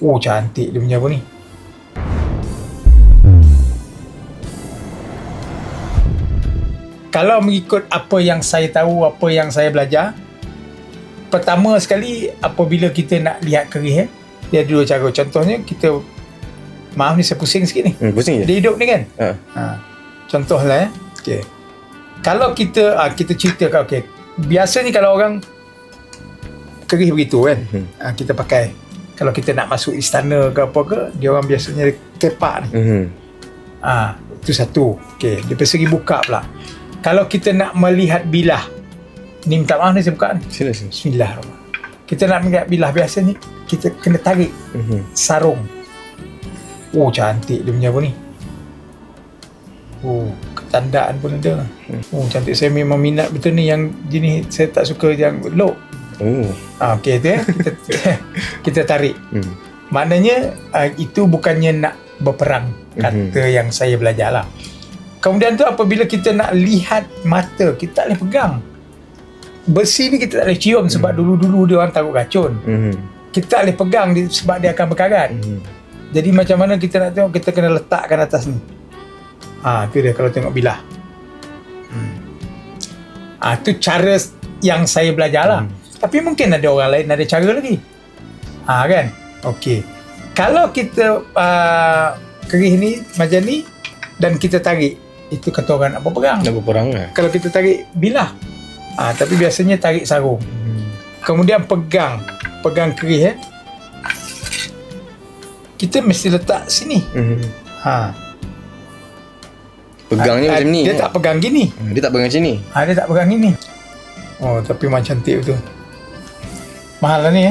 Oh, cantik dia punya apa ni. Kalau mengikut apa yang saya tahu, apa yang saya belajar, pertama sekali apabila kita nak lihat kerih, dia ada dua cara. Contohnya kita, maaf ni saya pusing sikit ni. Pusing je? Dia hidup ni kan. Contohlah okay. Kalau kita ceritakan, okay, biasa ni kalau orang kerih begitu kan, kita pakai, kalau kita nak masuk istana ke apa ke, dia orang biasanya kepak ni. Itu satu. Okay, dia segi buka pula. Kalau kita nak melihat bilah, ni minta maaf ni saya buka ni. Sila. Bismillah. Kita nak melihat bilah, biasa ni kita kena tarik sarung. Oh, cantik dia punya apa ni. Oh, ketandaan pun ada. Oh, cantik. Saya memang minat betul ni yang jenis, saya tak suka yang lock. Okey tu kita tarik. Maknanya itu bukannya nak berperang, kata yang saya belajar lah. Kemudian tu apabila kita nak lihat mata, kita tak boleh pegang. Besi ni kita tak boleh cium sebab dulu-dulu dia orang taruh racun. Kita tak boleh pegang sebab dia akan berkarat. Jadi macam mana kita nak tengok, kita kena letakkan atas ni. Tu dia kalau tengok bilah. Tu cara yang saya belajar lah. Tapi mungkin ada orang lain ada cara lagi. Kan? Okey. Kalau kita kerih ni macam ni dan kita tarik, itu kata orang nak berperang. Nak berperang lah. Kalau kita tarik bilah. Tapi biasanya tarik sarung. Kemudian pegang kerih kita mesti letak sini. Pegangnya macam ni. Dia tak pegang gini. Dia tak pegang macam ni. Dia tak pegang gini. Oh, tapi memang cantik betul. Mahal lah ni